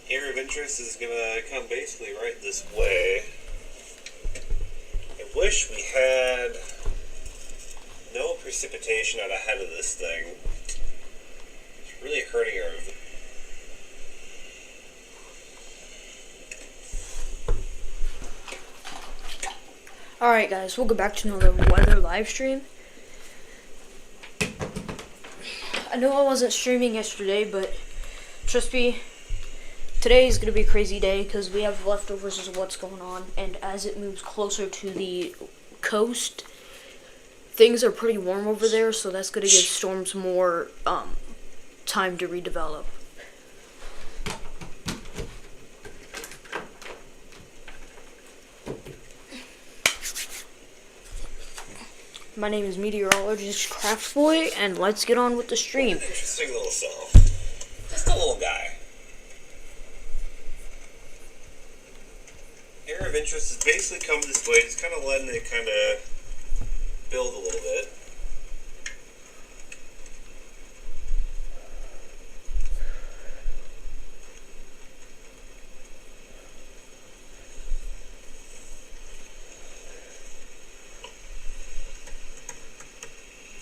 area of interest is gonna come basically right this way. I wish we had no precipitation out ahead of this thing. It's really hurting our. Alright guys, we'll go back to another weather live stream. I know I wasn't streaming yesterday, but trust me, today is going to be a crazy day because we have leftovers of what's going on, and as it moves closer to the coast, things are pretty warm over there, so that's going to give storms more time to redevelop. My name is Meteorologist Craft Boy, and let's get on with the stream. Interesting little cell. Just a little guy. Area of interest has basically come this way, just kind of letting it kind of build a little bit.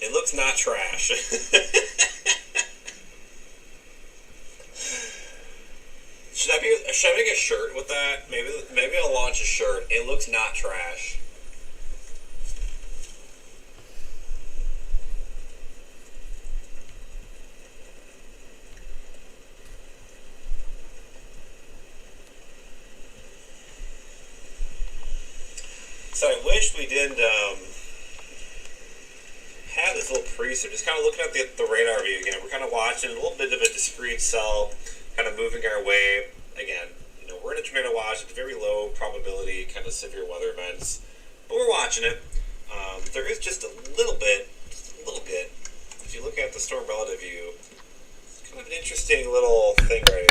It looks not trash. Should I make a shirt with that? Maybe I'll launch a shirt. It looks not trash. So I wish we didn't have this little preset. Just kind of looking at the radar view again. We're kind of watching a little bit of a discrete cell, kind of moving our way. Again, we're in a tornado watch. It's very low probability, kind of severe weather events, but we're watching it. There is just a little bit. If you look at the storm relative view, it's kind of an interesting little thing right here.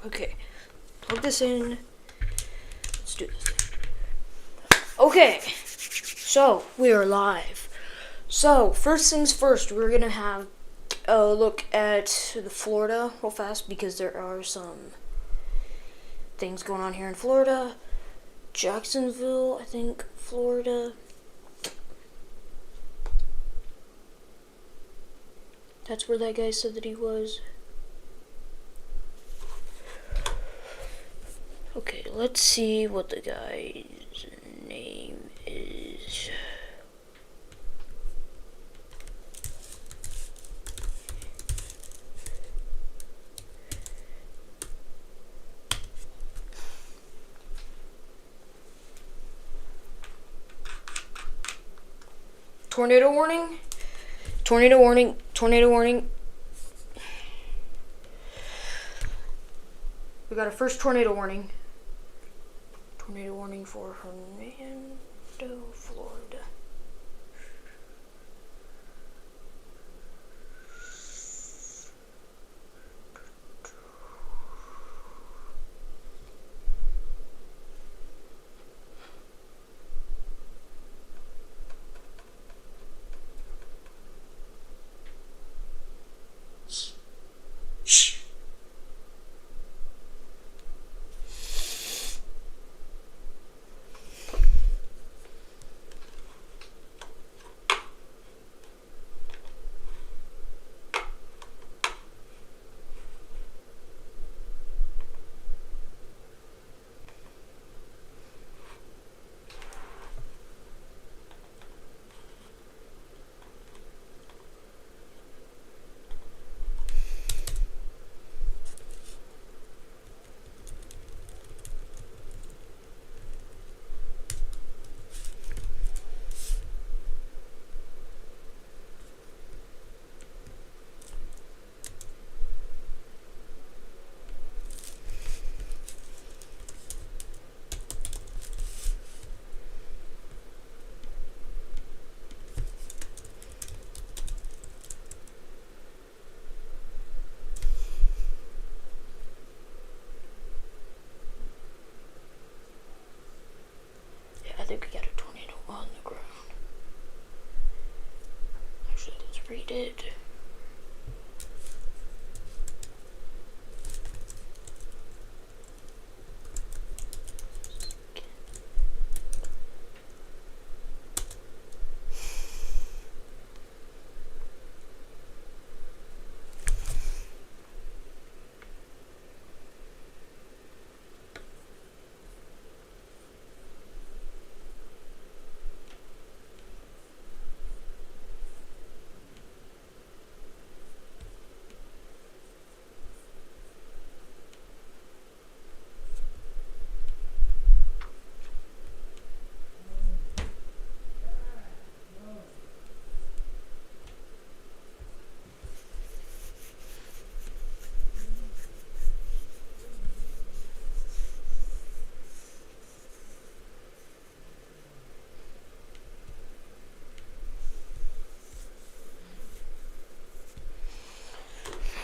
Okay, plug this in. Let's do this. Okay, so we are live. So first things first, we're gonna have a look at the Florida real fast because there are some things going on here in Florida. Jacksonville, I think, Florida. That's where that guy said that he was. Okay, let's see what the guy's name is. Tornado warning. Tornado warning. Tornado warning. We got a first tornado warning. Tornado warning for Orlando, Florida. I think we got a tornado on the ground. Actually, let's read it.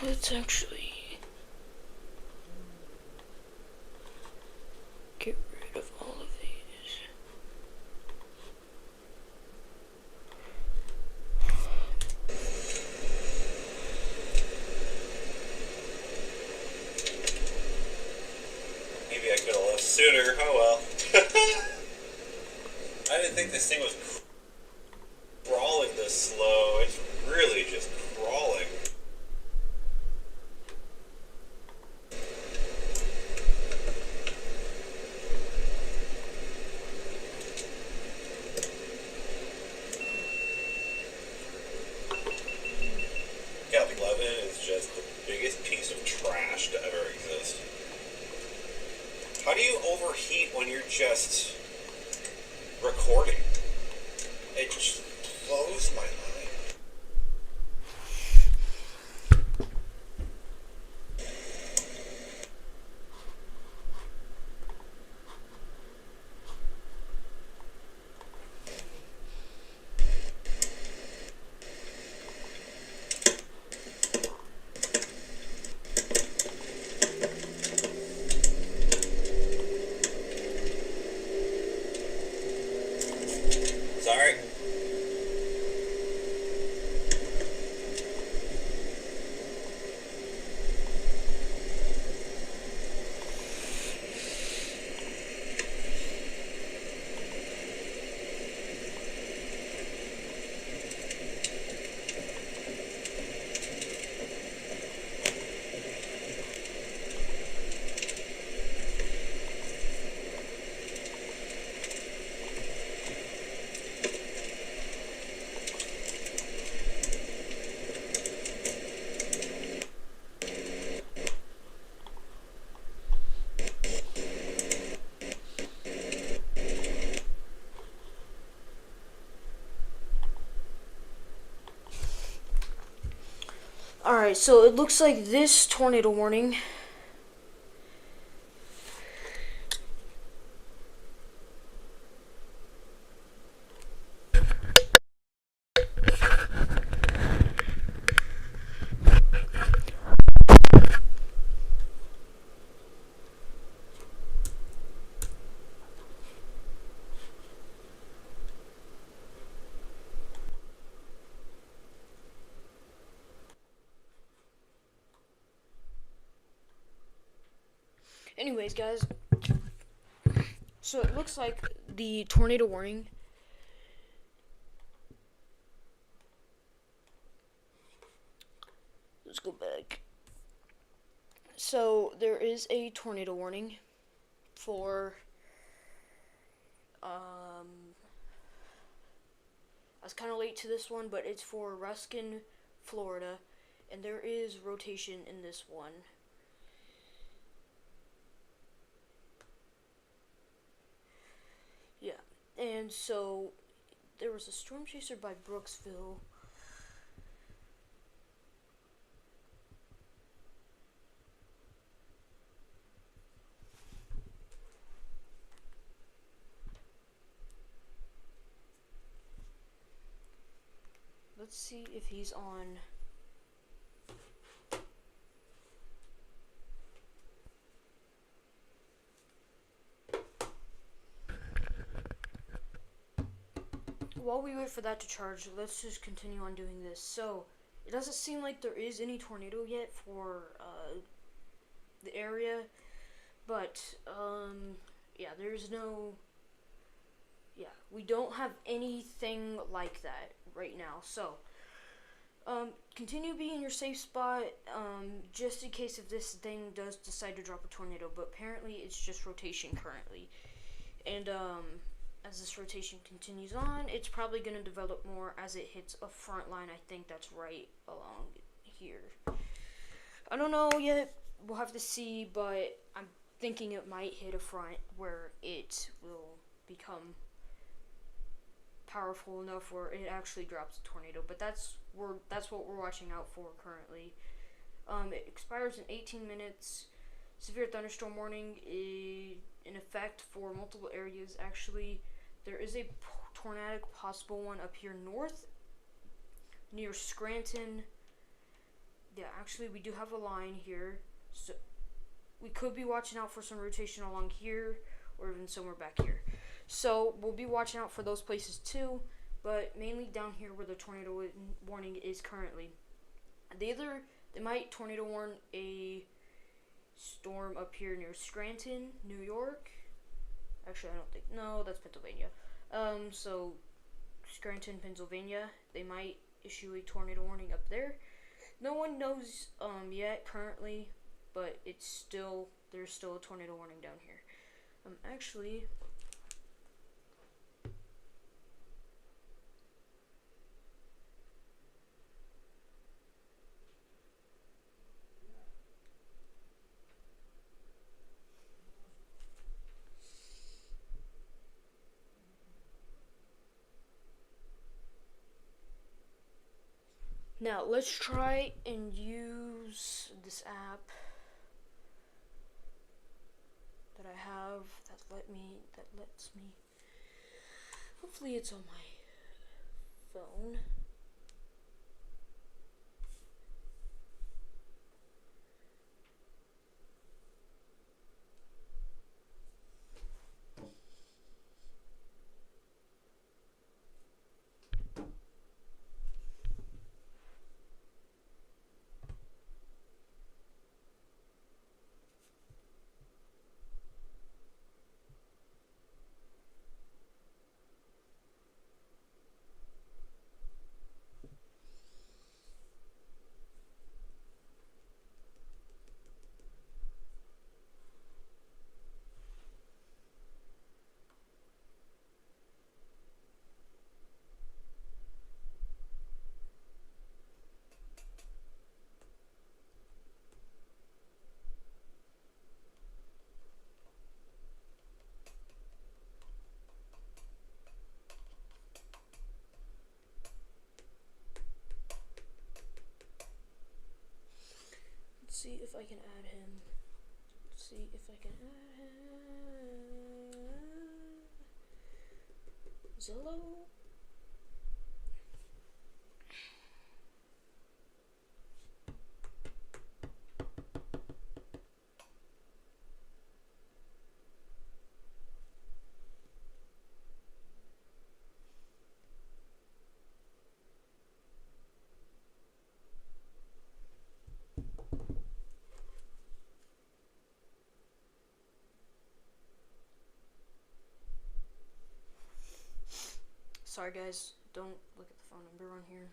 Let's actually get rid of all of these. Maybe I could have left sooner. Oh well. I didn't think this thing was crawling this slow. It's really just crawling. Gap 11 is just the biggest piece of trash to ever exist. How do you overheat when you're just recording? It just blows my mind. Alright, so it looks like this tornado warning. Anyways, guys, so it looks like the tornado warning. Let's go back. So there is a tornado warning for I was kind of late to this one, but it's for Ruskin, Florida, and there is rotation in this one. Yeah, and so there was a storm chaser by Brooksville. Let's see if he's on. While we wait for that to charge, let's just continue on doing this. So, it doesn't seem like there is any tornado yet for the area, but yeah, there's no. Yeah, we don't have anything like that right now. So, continue being in your safe spot, just in case if this thing does decide to drop a tornado. But apparently, it's just rotation currently, and as this rotation continues on, it's probably going to develop more as it hits a front line. I think that's right along here. I don't know yet. We'll have to see, but I'm thinking it might hit a front where it will become powerful enough where it actually drops a tornado. But that's what we're watching out for currently. It expires in 18 minutes. Severe thunderstorm warning is in effect for multiple areas. Actually, there is a tornadic possible one up here north near Scranton. Yeah, actually, we do have a line here, so we could be watching out for some rotation along here or even somewhere back here. So we'll be watching out for those places too, but mainly down here where the tornado warning is currently. They might tornado warn a storm up here near Scranton, New York. Actually, I don't think. No, that's Pennsylvania. So Scranton, Pennsylvania. They might issue a tornado warning up there. No one knows yet currently, but there's still a tornado warning down here. Actually. Now let's try and use this app that I have that lets me. Hopefully it's on my phone. see if I can add him. Let's see if I can add him. Zillow. Sorry guys, don't look at the phone number on here.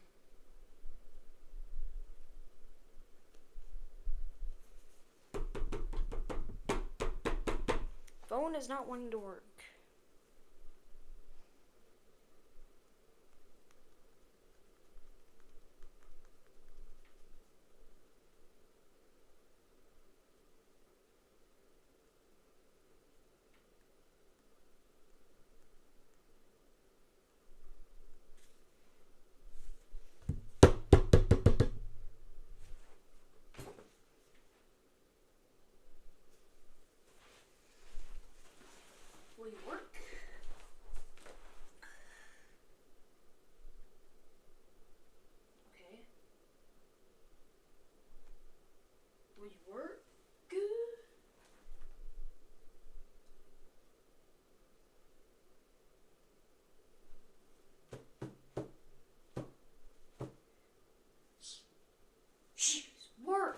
Phone is not wanting to work. Will you work? Okay. Will you work? Good. Jeez, work.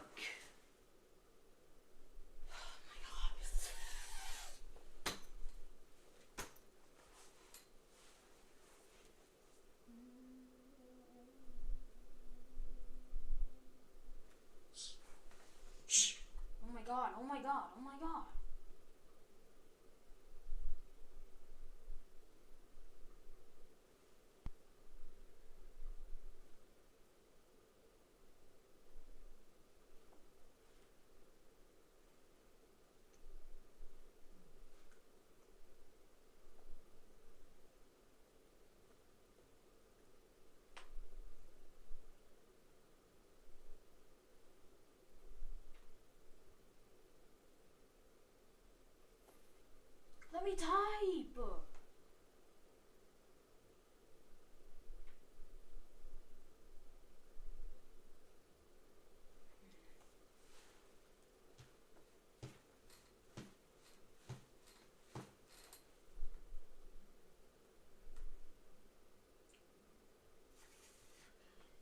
Oh my god, oh my god, oh my god. Let me type.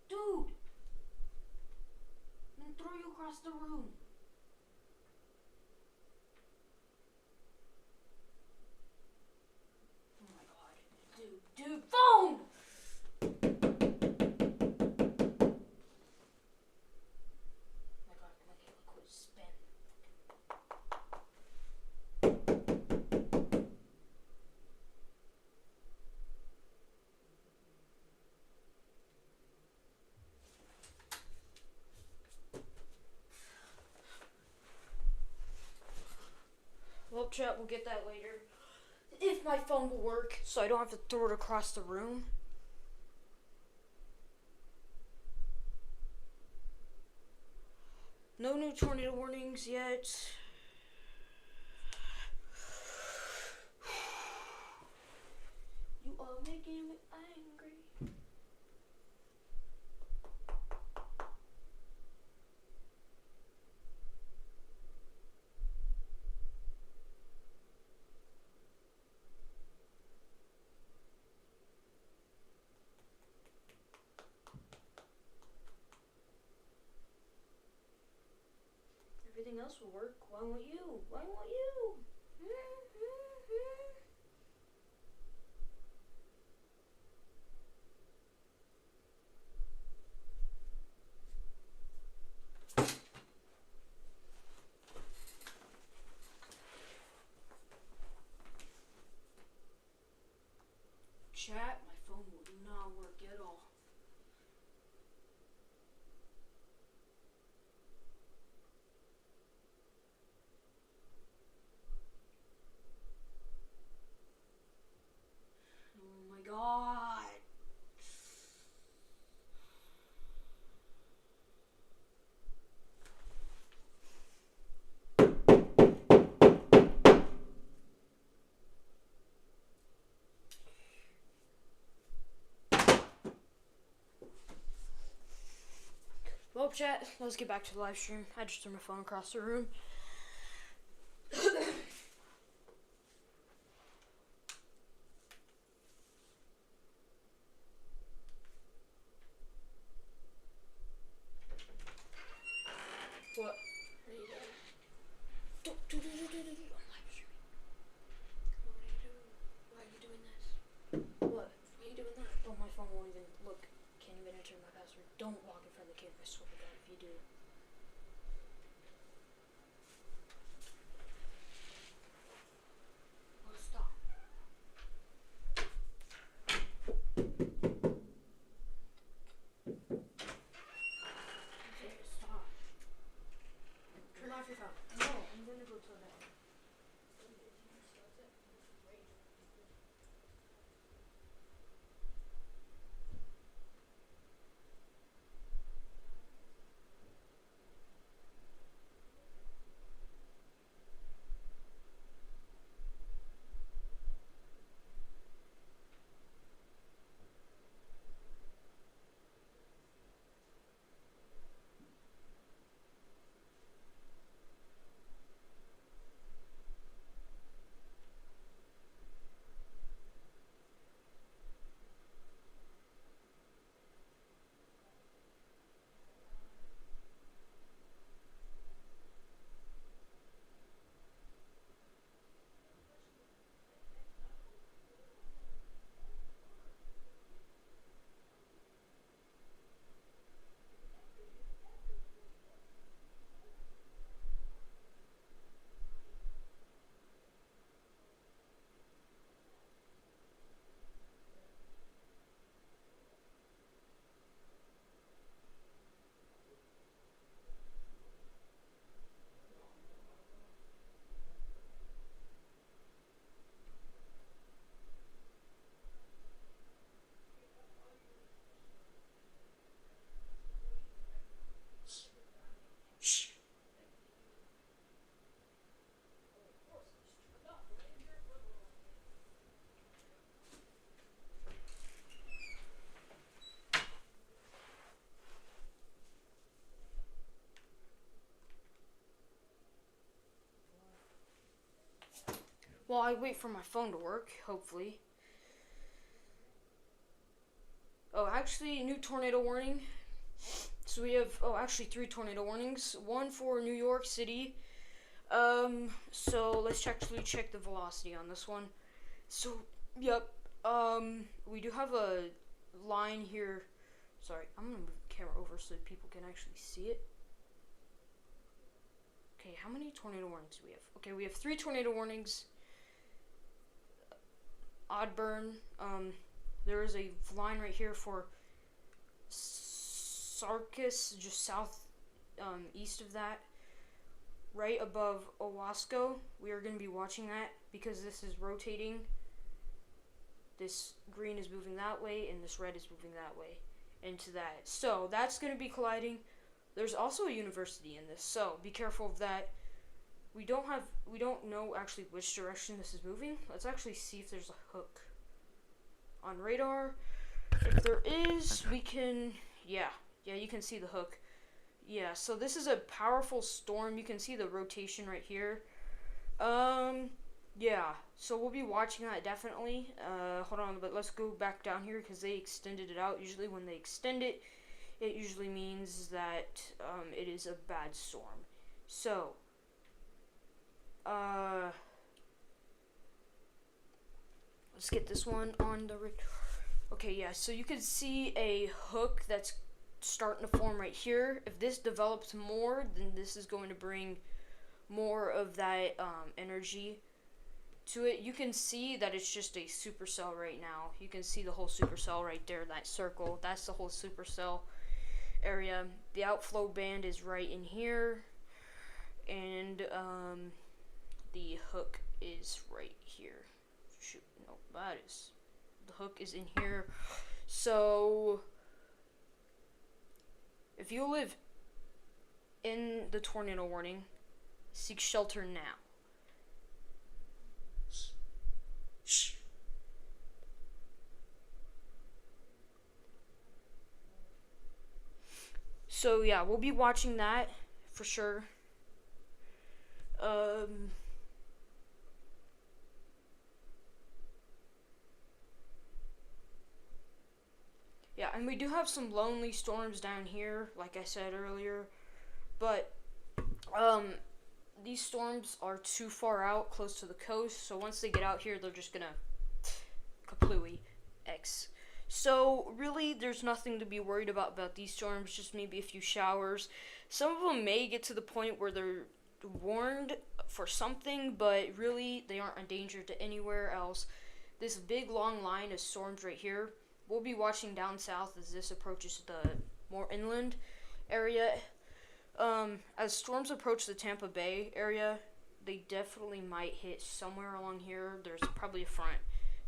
Dude, I'm gonna throw you across the room. Oh my god, dude, phone! Oh my god, come on, Kayla, quit spin. Well, chat, we'll get that later. If my phone will work, so I don't have to throw it across the room. No new tornado warnings yet. You are making me angry. Everything else will work. Why won't you? Why won't you? Chat, my phone will not work at all. Well, chat, let's get back to the live stream. I just threw my phone across the room. What? What are you doing? I'm live streaming. What are you doing? Why are you doing this? What? Why are you doing that? Oh, my phone won't even look. Can't even enter my password. Don't walk in front of the camera. I swear to God, if you do. Oh, stop. Okay, stop. Turn off your phone. No, I'm gonna go to the bed. Well, I wait for my phone to work, hopefully. Oh, actually, new tornado warning. So we have, actually 3 tornado warnings. One for New York City. So let's actually check the velocity on this one. So, yep. We do have a line here. Sorry, I'm gonna move the camera over so that people can actually see it. Okay, how many tornado warnings do we have? Okay, we have 3 tornado warnings. Odd burn. There is a line right here for Sarkis, just south, east of that, right above Owasco. We are going to be watching that because this is rotating. This green is moving that way, and this red is moving that way into that. So that's going to be colliding. There's also a university in this, so be careful of that. We don't know actually which direction this is moving. Let's actually see if there's a hook on radar. If there is, we can, yeah, you can see the hook. Yeah, so this is a powerful storm. You can see the rotation right here. Yeah, so we'll be watching that definitely. Hold on, but let's go back down here because they extended it out. Usually when they extend it, it usually means that it is a bad storm. So, let's get this one on the radar. Okay, yeah, so you can see a hook that's starting to form right here. If this develops more, then this is going to bring more of that energy to it. You can see that it's just a supercell right now. You can see the whole supercell right there, that circle. That's the whole supercell area. The outflow band is right in here, and the hook is right here. Shoot, no, that is, the hook is in here. So if you live in the tornado warning, seek shelter now. So yeah, we'll be watching that for sure. Um, yeah, and we do have some lonely storms down here, like I said earlier, but um, these storms are too far out, close to the coast. So once they get out here, they're just gonna kaplooey X. So really, there's nothing to be worried about these storms. Just maybe a few showers. Some of them may get to the point where they're warned for something, but really they aren't endangered to anywhere else. This big long line of storms right here. We'll be watching down south as this approaches the more inland area. As storms approach the Tampa Bay area, they definitely might hit somewhere along here. There's probably a front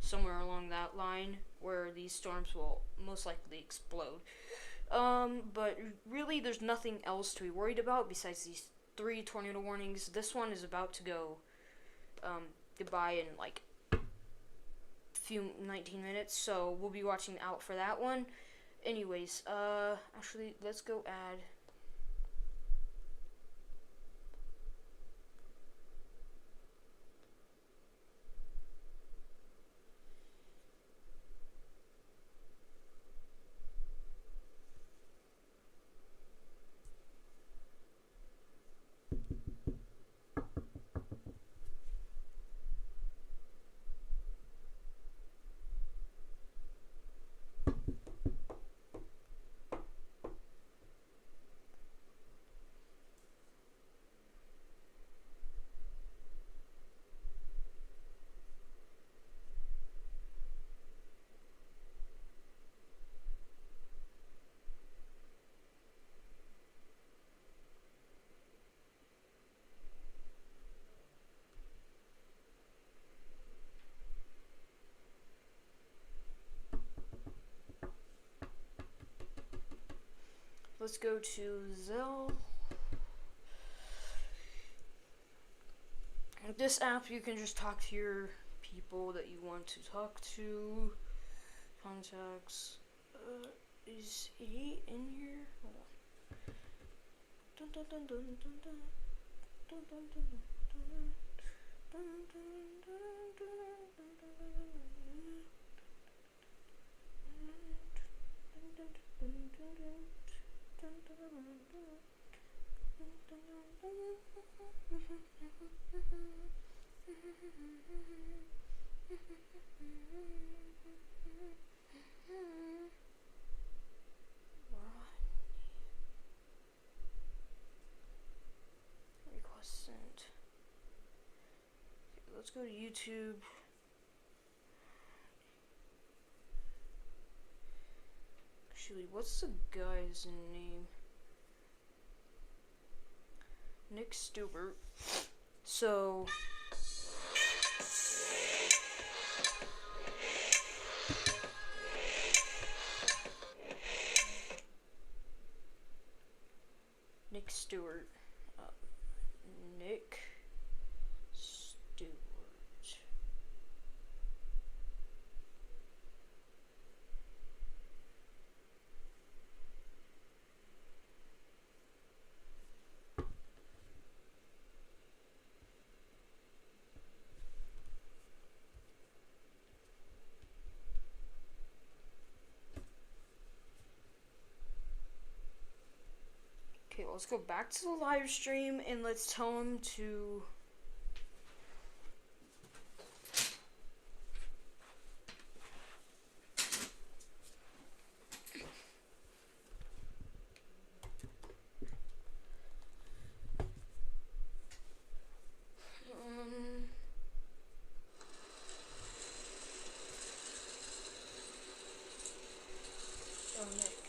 somewhere along that line where these storms will most likely explode. But really, there's nothing else to be worried about besides these 3 tornado warnings. This one is about to go goodbye in like few 19 minutes, so we'll be watching out for that one. Anyways, actually, let's go add. Let's go to Zelle. With this app, you can just talk to your people that you want to talk to. Contacts. Is he in here? Hold on. Dun, dun, dun, dun, dun, dun. Dun, dun, dun, dun, dun, dun, dun, dun, dun, dun. Request sent. Okay, let's go to YouTube. Actually, what's the guy's name? Nick Stewart. So Nick Stewart. Nick Stewart. Okay, let's go back to the live stream and let's tell him to Nick.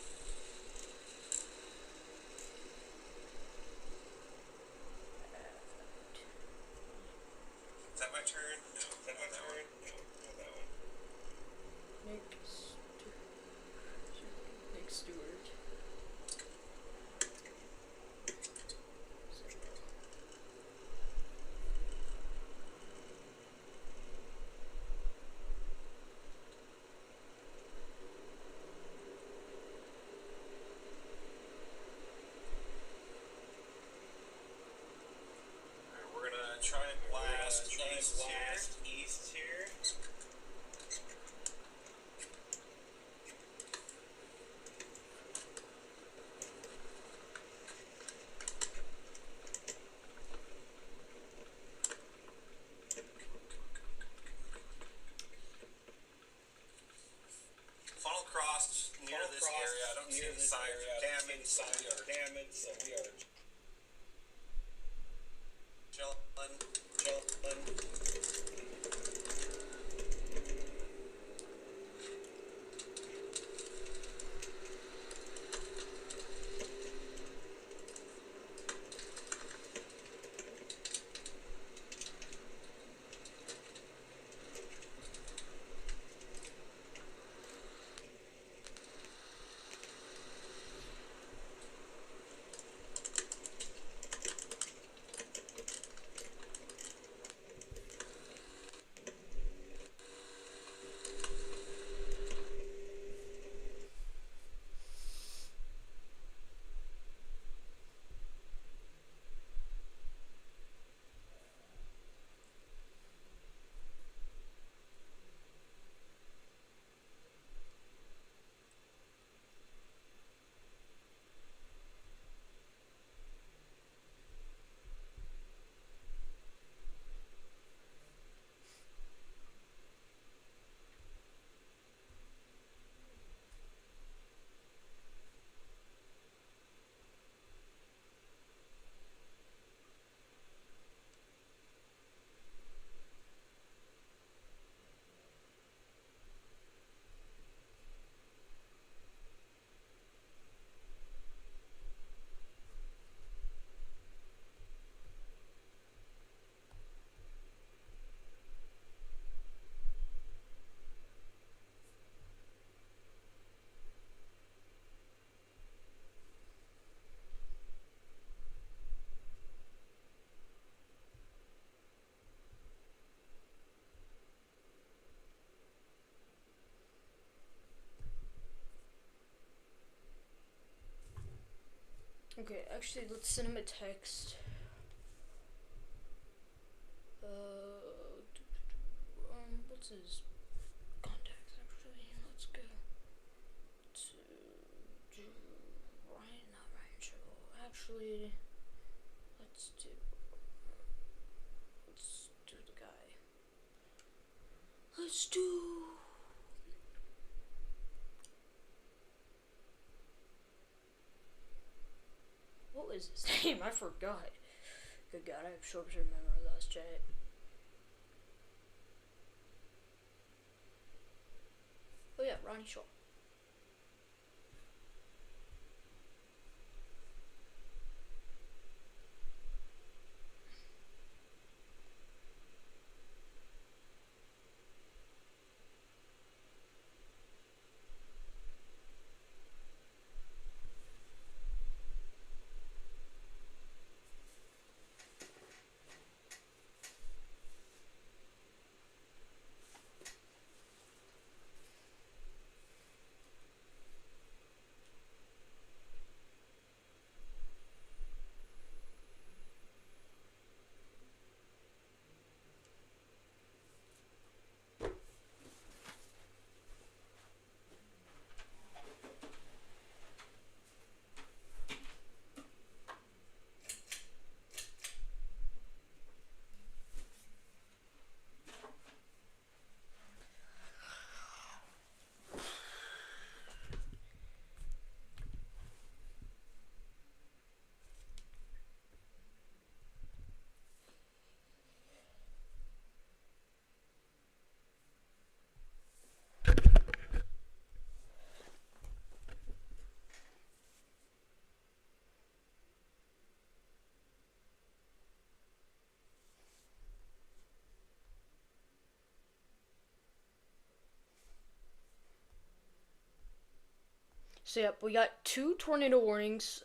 society are damaged, so we are chilling, chilling. Okay, actually, let's send him a text. What's his contacts, actually? Let's go to Ryan, not Ryan Show. Actually, let's do the guy. Let's do. What was his name? I forgot. Good God, I have short-term memory loss, chat. Oh yeah, Ronnie Shaw. So yep, we got 2 tornado warnings.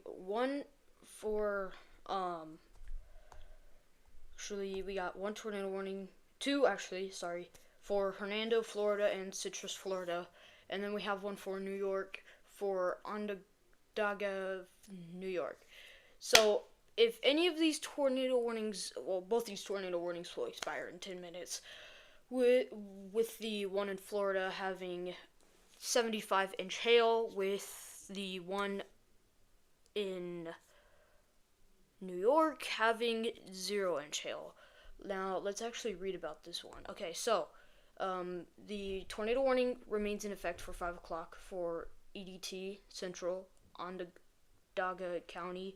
One for actually we got 1 tornado warning. Two actually, sorry, for Hernando, Florida, and Citrus, Florida, and then we have one for New York for Onondaga, New York. So if any of these tornado warnings, well, both these tornado warnings will expire in 10 minutes. With the one in Florida having 75-inch hail, with the one in New York having 0-inch hail. Now, let's actually read about this one. Okay, so the tornado warning remains in effect for 5 o'clock for EDT Central, Onondaga County.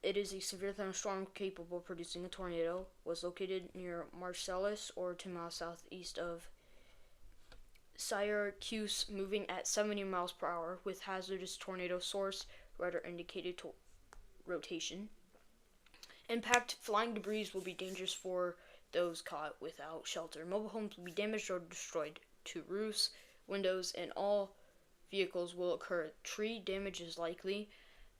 It is a severe thunderstorm capable of producing a tornado. Was located near Marcellus, or 2 miles southeast of Syracuse, moving at 70 miles per hour with hazardous tornado source. Radar indicated rotation. Impact: flying debris will be dangerous for those caught without shelter. Mobile homes will be damaged or destroyed. 2 roofs, windows, and all vehicles will occur. Tree damage is likely.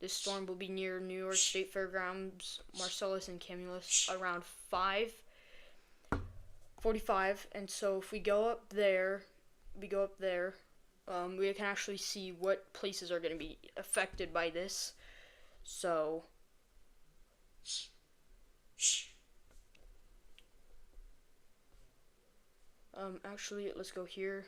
This storm will be near New York State Fairgrounds, Marcellus, and Cumulus around 5:45. And so if we go up there, we can actually see what places are going to be affected by this. So actually, let's go here.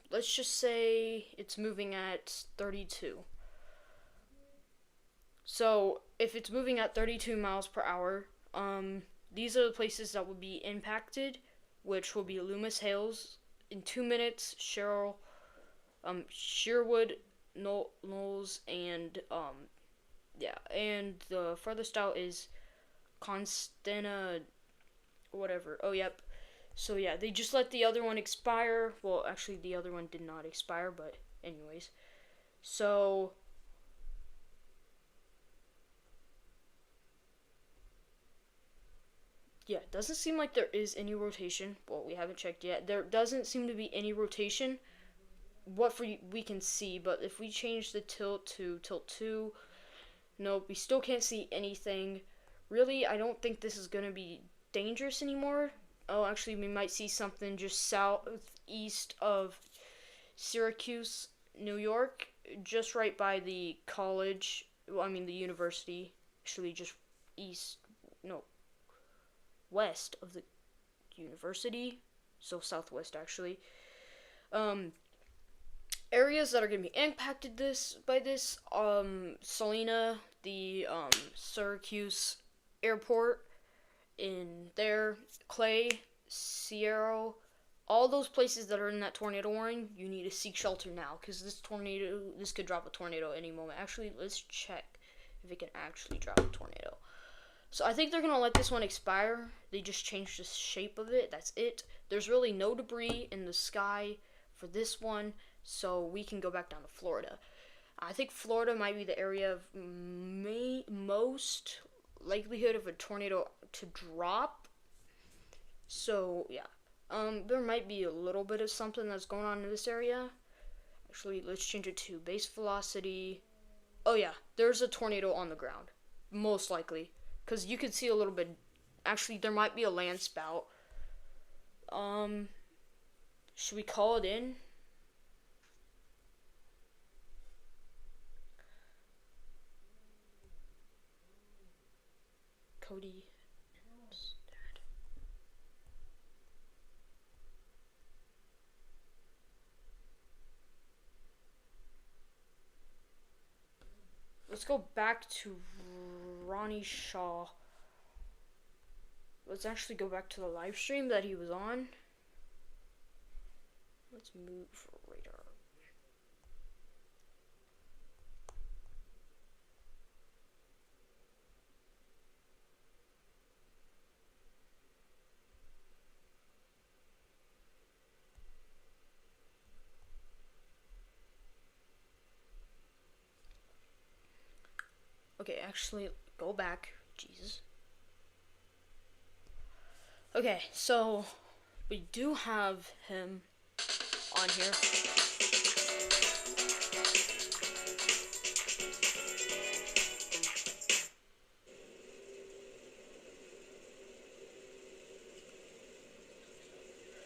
Let's just say it's moving at 32. So, if it's moving at 32 miles per hour, these are the places that will be impacted, which will be Loomis Hills in 2 minutes, Sherwood, Knowles, and, and the furthest out is Constanta, whatever. Oh, yep. So yeah, they just let the other one expire. Well, actually, the other one did not expire, but anyways. So yeah, it doesn't seem like there is any rotation. Well, we haven't checked yet. There doesn't seem to be any rotation. We can see, but if we change the tilt to tilt 2, nope, we still can't see anything. Really, I don't think this is going to be dangerous anymore. Oh, actually, we might see something just southeast of Syracuse, New York, just right by the college. Well, I mean the university. Actually, just west of the university. So southwest, actually. Areas that are going to be impacted by this, Salina, the Syracuse airport, in there, Clay, Sierra, all those places that are in that tornado warning, you need to seek shelter now, because this could drop a tornado any moment. Actually, let's check if it can actually drop a tornado. So I think they're going to let this one expire. They just changed the shape of it. That's it. There's really no debris in the sky for this one, so we can go back down to Florida. I think Florida might be the area of most likelihood of a tornado to drop. So yeah, there might be a little bit of something that's going on in this area. Actually, let's change it to base velocity. Oh yeah, there's a tornado on the ground, most likely, because you can see a little bit. Actually, there might be a land spout. Should we call it in? Cody. Let's go back to Ronnie Shaw. Let's actually go back to the live stream that he was on. Let's move radar. Okay, actually, go back. Jesus. Okay, so we do have him on here.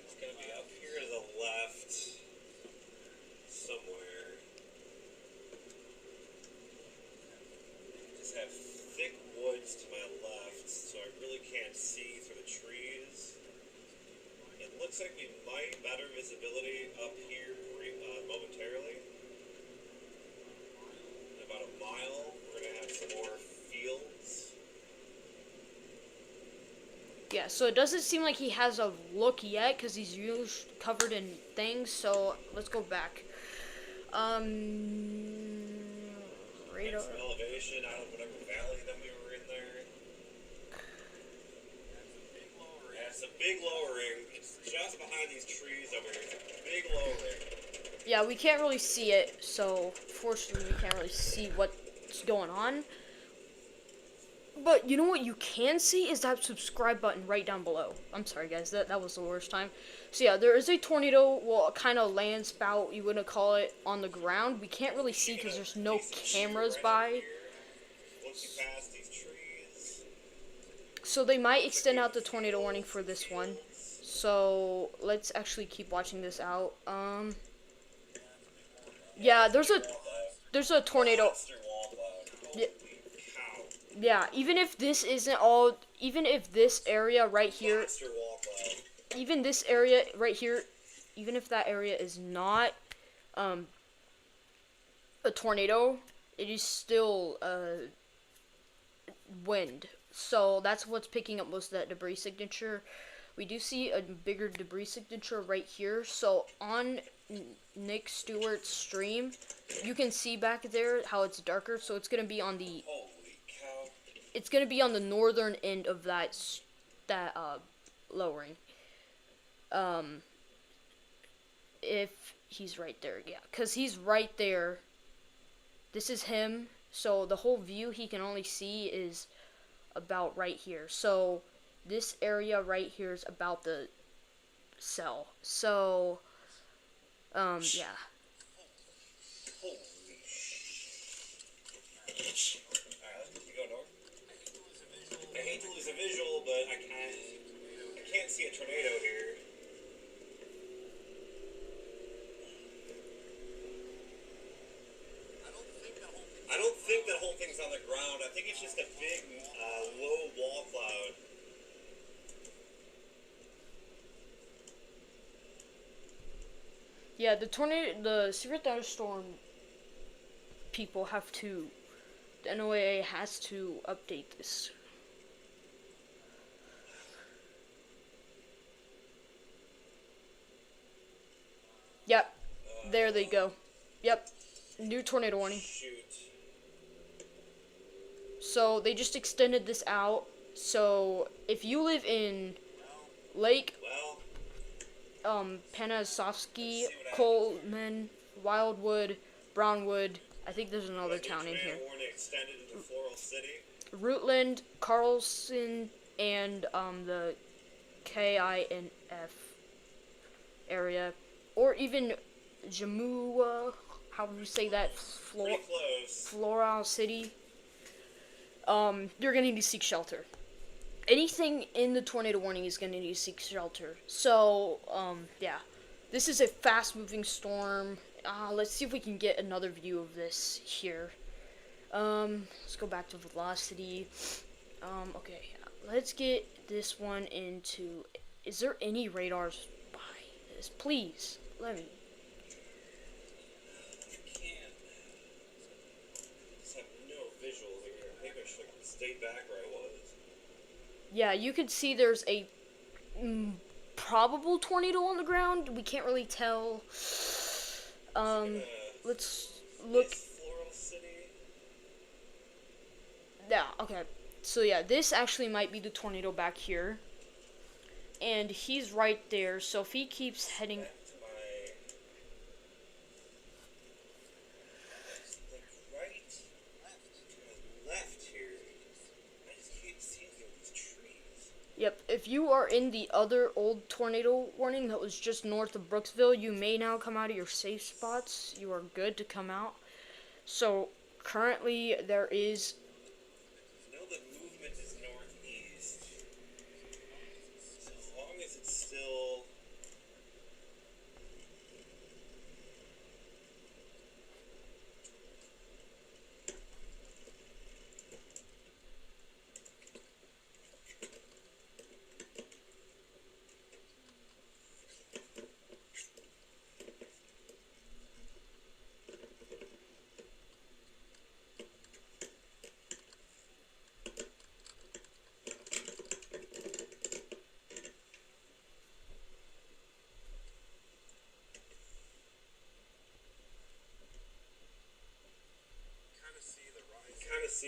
It's gonna be up here to the left somewhere. Just have thick woods to my left, so I really can't see through the trees. It looks like we might better visibility up here momentarily. In about a mile, we're gonna Yeah, so it doesn't seem like he has a look yet because he's usually covered in things. So let's go back. Get Radar. some elevation out of whatever valley that we were in there. Yeah, it's a big lowering. It's just behind these trees over here. It's a big lowering. Yeah, we can't really see it, so fortunately we can't really see what's going on. But you know what you can see is that subscribe button right down below. I'm sorry guys, that was the worst time. So yeah, there is a tornado, well, a kind of land spout, you wouldn't call it, on the ground. We can't really see because there's no cameras by. Once you pass these trees. So they might extend out the tornado warning for this one. So let's actually keep watching this out. Yeah, there's a tornado. Yeah. Yeah, even if this isn't all, even if this area right here, even this area right here, even if that area is not a tornado, it is still wind. So that's what's picking up most of that debris signature. We do see a bigger debris signature right here. So on Nick Stewart's stream, you can see back there how it's darker. So it's gonna be on the it's gonna be on the northern end of that lowering. If he's right there, yeah, because he's right there. This is him. So the whole view he can only see is about right here. So this area right here is about the cell. So, yeah. Holy Alright, let's go north. I hate to lose a visual, but I can't see a tornado here. I don't think that whole thing's on the ground. I think it's just a big, low wall cloud. Yeah, the severe thunderstorm people have to, the NOAA has to update this. Yep, there they go. Yep, new tornado warning. Shoot. So they just extended this out. So if you live in Lake, Panasovsky, Coleman, Wildwood, Brownwood, I think there's another town in here. Extended into Floral City. Rutland, Carlson, and the KINF area, or even Jammu, how do you say that? Floral City. You're gonna need to seek shelter. Anything in the tornado warning is gonna need to seek shelter. So, yeah. This is a fast-moving storm. Let's see if we can get another view of this here. Let's go back to velocity. Okay, let's get this one into... Is there any radars by this? Please, let me... Visual here. Maybe I should have stayed back where I was. Yeah, you can see there's a probable tornado on the ground. We can't really tell. Let's look. Floral City. Yeah, okay. So yeah, this actually might be the tornado back here. And he's right there, so if he keeps heading... Yep, if you are in the other old tornado warning that was just north of Brooksville, you may now come out of your safe spots. You are good to come out. So, currently, there is... I know the movement is northeast. So as long as it's still...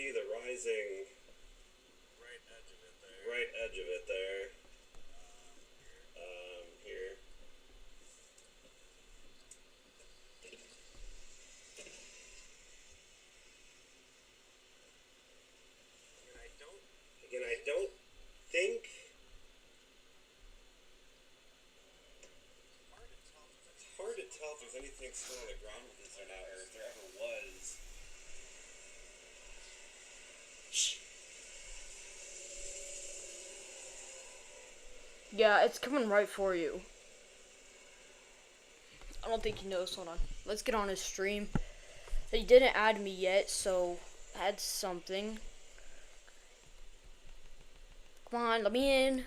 see the rising right edge of it there. Here. Again, I don't think. It's hard to tell if there's anything still on the ground with this or not, or if there ever was. Yeah, it's coming right for you. I don't think he knows. Hold on. Let's get on his stream. He didn't add me yet, so add something. Come on, let me in. I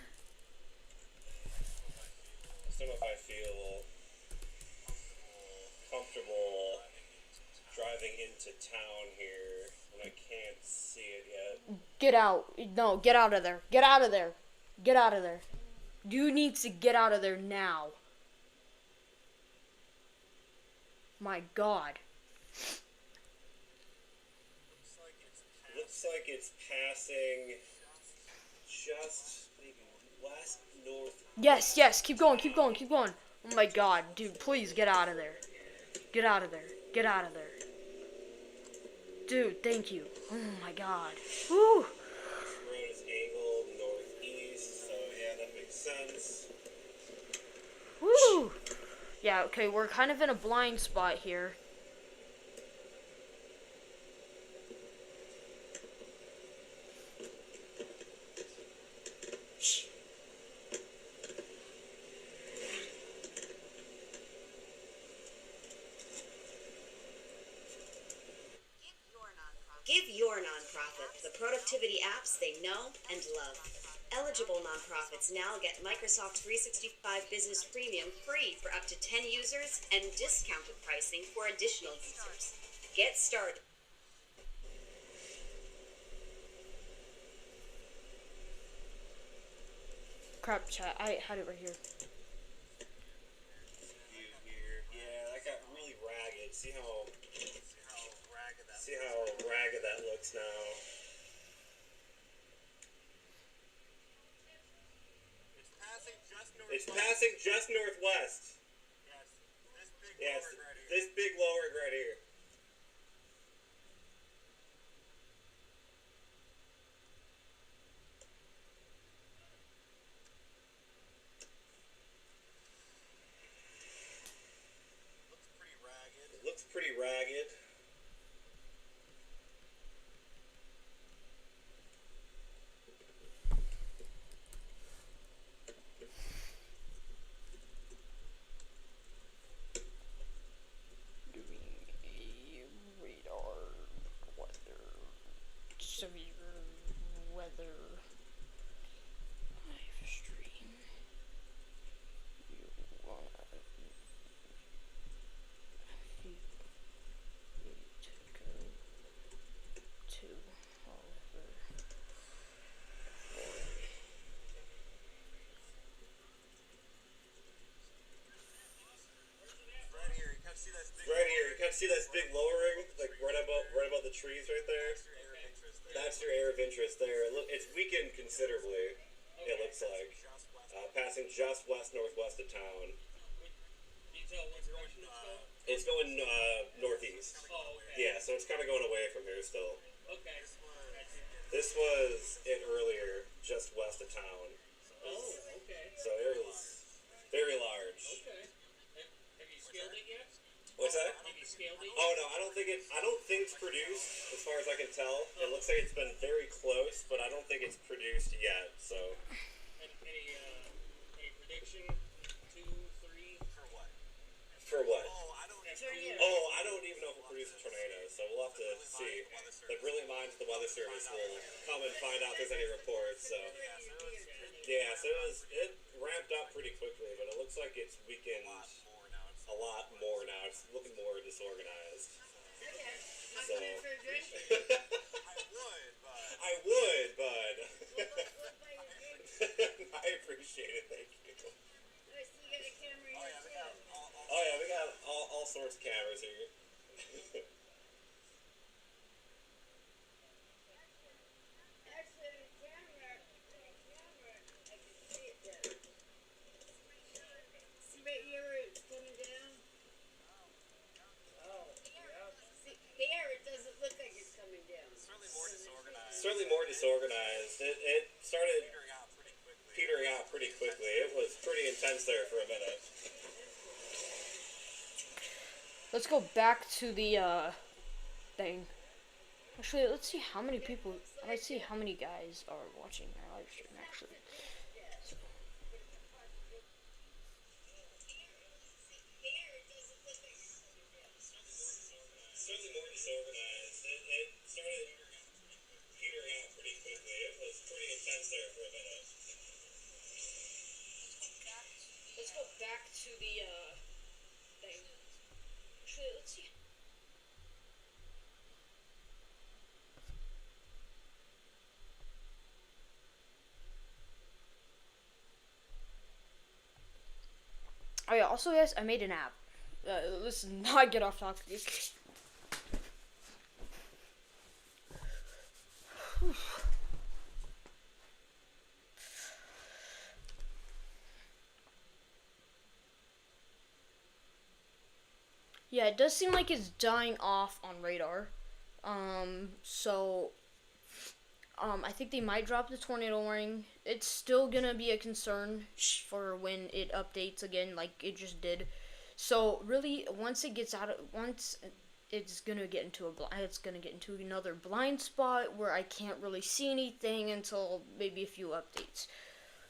just don't know if I feel comfortable driving into town here when I can't see it yet. Get out. No, get out of there. Get out of there. Get out of there. You need to get out of there now. My God. Looks like it's passing just maybe west north. Yes, yes. Keep going, keep going, keep going. Oh my God. Dude, please get out of there. Get out of there. Get out of there. Dude, thank you. Oh my God. Woo. This road is angled northeast, so yeah, that makes sense. Woo. Yeah, okay, we're kind of in a blind spot here. Give your nonprofit the productivity apps they know and love. Eligible nonprofits now get Microsoft 365 Business Premium free for up to 10 users and discounted pricing for additional users. Get started. Crap, chat. I had it right here. View here. Yeah, that got really ragged. See how ragged that looks now. It's passing just northwest. Yes, this big lower right here. It looks pretty ragged. Severe weather live stream. You want to go to Oliver. Right here, you can see this big lowering, like right above the trees right there. That's your area of interest there. Look, it's weakened considerably. It looks like passing just west northwest of town. It's going northeast. Oh, okay. Yeah, so it's kind of going away from here still. Okay. This was it earlier, just west of town. Oh, okay. So it was very large. Okay. Have you scaled it yet? What's that? Have you scaled it yet? Oh no, I don't think it's produced. As far as I can tell, it looks like it's been very close, but I don't think it's produced yet. So. And any prediction? 2, 3? For what? For what? Oh, I don't even Oh, I don't even know if we'll produce a tornado, so we'll have to see. The brilliant minds of the Weather Service will come and find out if there's any reports. So, yeah, so it ramped up pretty quickly, but it looks like it's weakened a lot more now. It's looking more disorganized. So, I would, but I appreciate it. Thank you. Oh yeah, we got all sorts of cameras here. certainly more disorganized. It started petering out pretty quickly. It was pretty intense there for a minute. Let's go back to the thing. Actually, let's see how many people. Let's see how many guys are watching our live stream. Actually, Certainly more disorganized. It started petering out pretty quickly. It was pretty intense there for a minute. let's go back to the thing. Actually, let's see. Oh yeah. Also, guys, I made an app. Let's not get off topic. Yeah, it does seem like it's dying off on radar. So I think they might drop the tornado warning. It's still gonna be a concern for when it updates again, like it just did. So really, once it gets out of it's gonna get into another blind spot where I can't really see anything until maybe a few updates.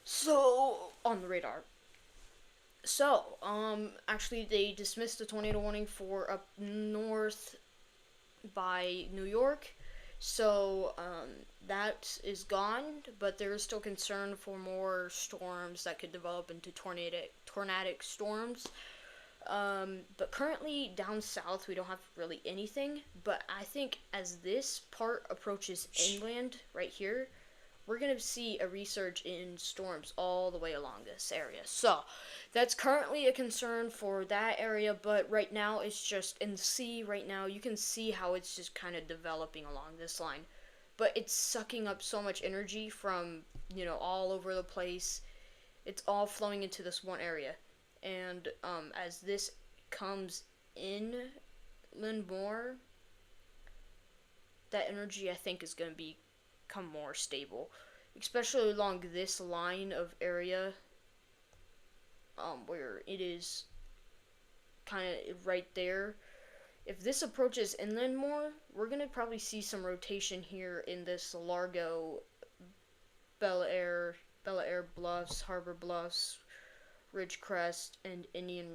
So on the radar. So actually they dismissed the tornado warning for up north by New York. So that is gone, but there is still concern for more storms that could develop into tornadic storms. But currently down south we don't have really anything. But I think as this part approaches inland right here, we're going to see a resurge in storms all the way along this area. So that's currently a concern for that area, but right now it's just in the sea right now. You can see how it's just kind of developing along this line. But it's sucking up so much energy from, all over the place. It's all flowing into this one area. And as this comes inland more, that energy I think is going to become more stable, especially along this line of area where it is kind of right there. If this approaches inland more, we're going to probably see some rotation here in this Largo, Bel Air Bluffs, Harbor Bluffs, Ridgecrest, and Indian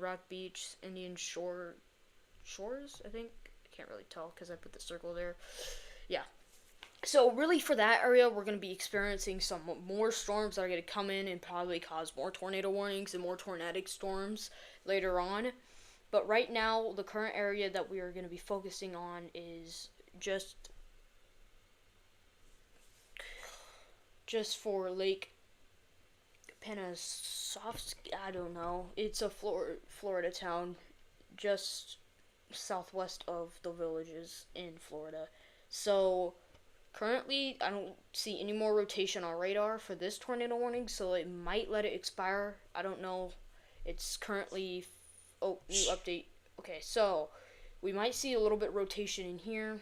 Rock Beach, Indian Shores, I think. I can't really tell because I put the circle there. Yeah. So really for that area, we're going to be experiencing some more storms that are going to come in and probably cause more tornado warnings and more tornadic storms later on. But right now, the current area that we are going to be focusing on is just for Lake Penasovsky. I don't know. It's a Florida town just southwest of the villages in Florida. So currently, I don't see any more rotation on radar for this tornado warning, so it might let it expire. I don't know. It's currently... Oh, new update. Okay, so we might see a little bit rotation in here.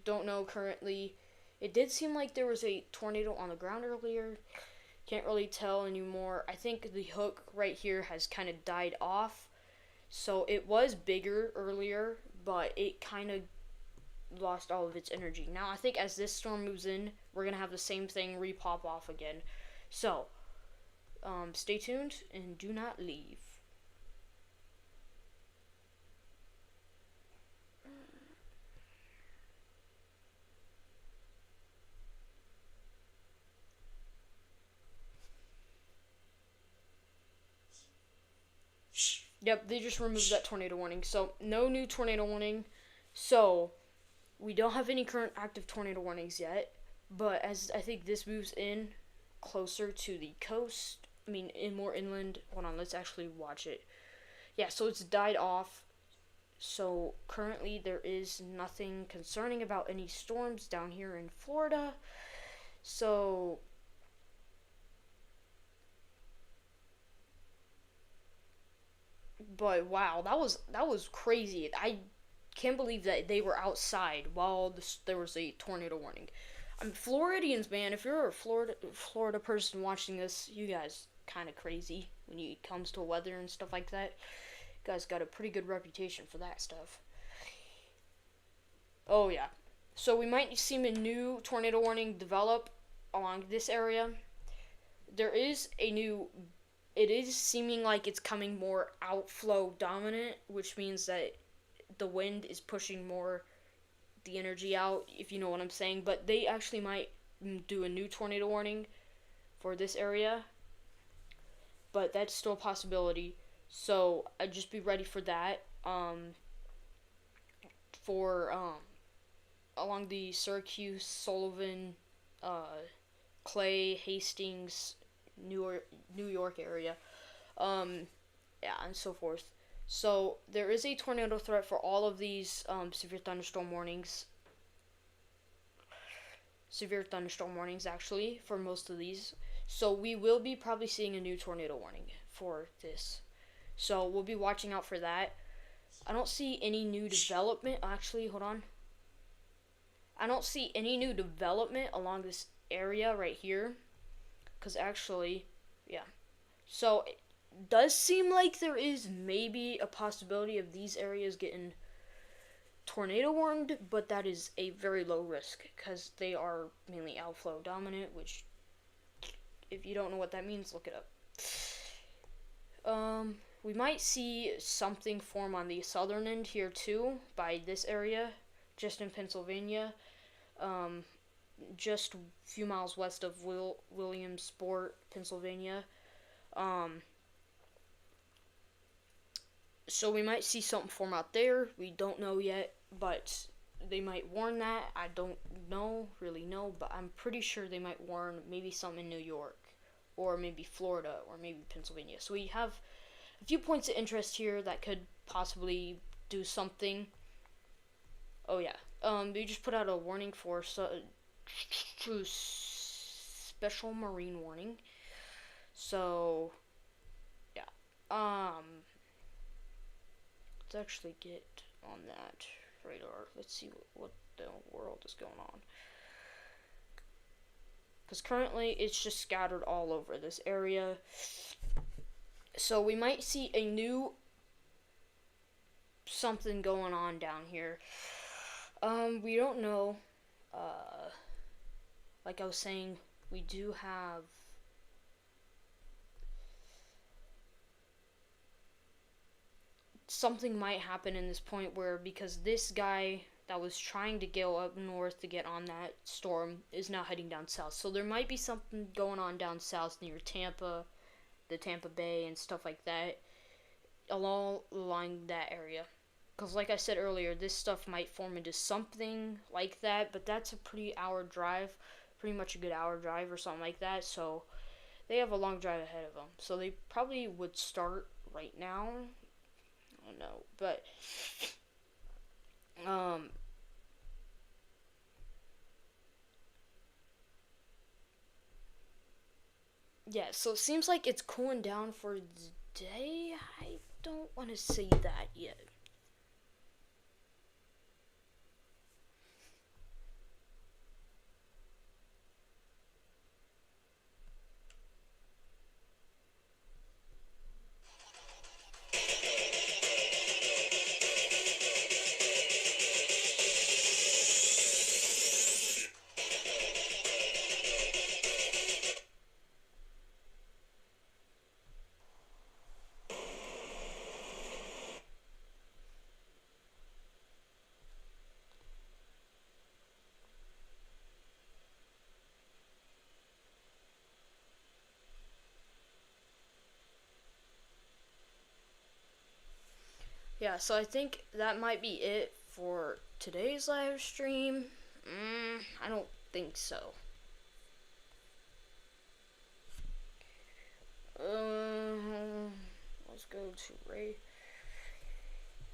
Don't know currently. It did seem like there was a tornado on the ground earlier. Can't really tell anymore. I think the hook right here has kind of died off. So it was bigger earlier, but it kind of lost all of its energy. Now I think as this storm moves in, we're going to have the same thing re-pop off again. So, stay tuned and do not leave. Yep, they just removed that tornado warning. So, no new tornado warning. So, we don't have any current active tornado warnings yet. But as I think this moves in closer to the coast, in more inland. Hold on, let's actually watch it. Yeah, so it's died off. So, currently there is nothing concerning about any storms down here in Florida. So... But wow, that was crazy. I can't believe that they were outside while there was a tornado warning. Floridians, man, if you're a Florida person watching this, you guys kind of crazy when it comes to weather and stuff like that. You guys got a pretty good reputation for that stuff. Oh yeah, so we might see a new tornado warning develop along this area. There is a new. It is seeming like it's coming more outflow dominant, which means that the wind is pushing more the energy out, if you know what I'm saying. But they actually might do a new tornado warning for this area, but that's still a possibility. So I'd just be ready for that. For along the Syracuse, Sullivan, Clay, Hastings, New York area, yeah, and so forth. So there is a tornado threat for all of these severe thunderstorm warnings. Severe thunderstorm warnings, actually, for most of these. So we will be probably seeing a new tornado warning for this. So we'll be watching out for that. I don't see any new development. Actually, hold on. I don't see any new development along this area right here. Because actually, yeah. So it does seem like there is maybe a possibility of these areas getting tornado warned, but that is a very low risk because they are mainly outflow dominant, which, if you don't know what that means, look it up. We might see something form on the southern end here too, by this area, just in Pennsylvania. Just a few miles west of Williamsport, Pennsylvania. So we might see something form out there. We don't know yet, but they might warn that. I don't really know, but I'm pretty sure they might warn maybe something in New York, or maybe Florida, or maybe Pennsylvania. So we have a few points of interest here that could possibly do something. Oh yeah, they just put out a warning for special marine warning. So yeah, let's actually get on that radar. Let's see what the world is going on. Because currently it's just scattered all over this area. So we might see a new something going on down here. We don't know. Like I was saying, we do have something might happen in this point where, because this guy that was trying to go up north to get on that storm is now heading down south. So there might be something going on down south near Tampa, the Tampa Bay and stuff like that, along that area. Because like I said earlier, this stuff might form into something like that, but that's a pretty much a good hour drive or something like that. So they have a long drive ahead of them. So they probably would start right now. I don't know, but yeah, so it seems like it's cooling down for the day. I don't want to say that yet. Yeah, so I think that might be it for today's live stream. I don't think so. Let's go to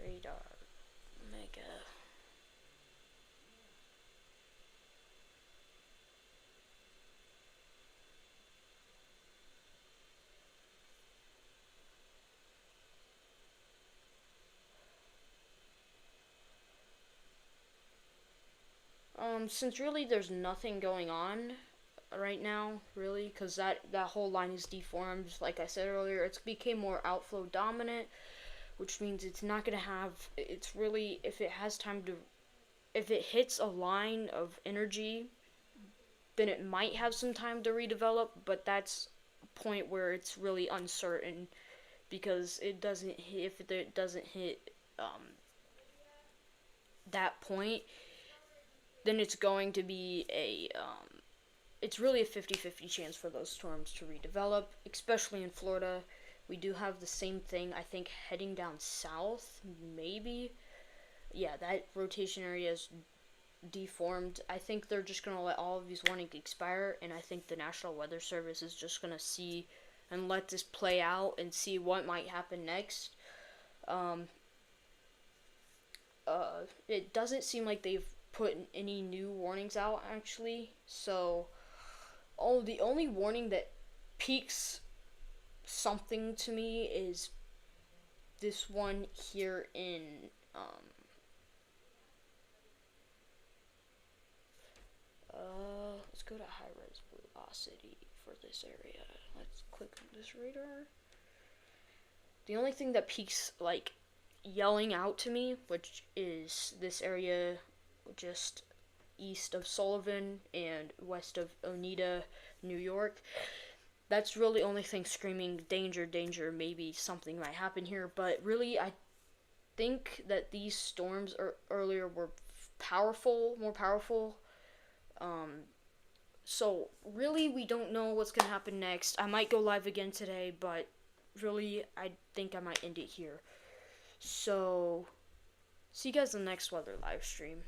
radar mega. Since really there's nothing going on right now, really, because that whole line is deformed. Like I said earlier, it's became more outflow dominant, which means it's not gonna have. It's really if it has time to, if it hits a line of energy, then it might have some time to redevelop. But that's a point where it's really uncertain because it doesn't hit, if it doesn't hit that point, then it's going to be it's really a 50-50 chance for those storms to redevelop, especially in Florida. We do have the same thing, I think, heading down south, maybe. Yeah, that rotation area is deformed. I think they're just going to let all of these warnings expire, and I think the National Weather Service is just going to see and let this play out and see what might happen next. It doesn't seem like they've put any new warnings out, actually, so the only warning that peaks something to me is this one here in let's go to high res velocity for this area. Let's click on this radar. The only thing that peaks like yelling out to me, which is this area just east of Sullivan and west of Oneida, New York. That's really the only thing screaming danger, danger, maybe something might happen here. But really, I think that these storms earlier were more powerful. So really, we don't know what's going to happen next. I might go live again today, but really, I think I might end it here. So, see you guys in the next weather live stream.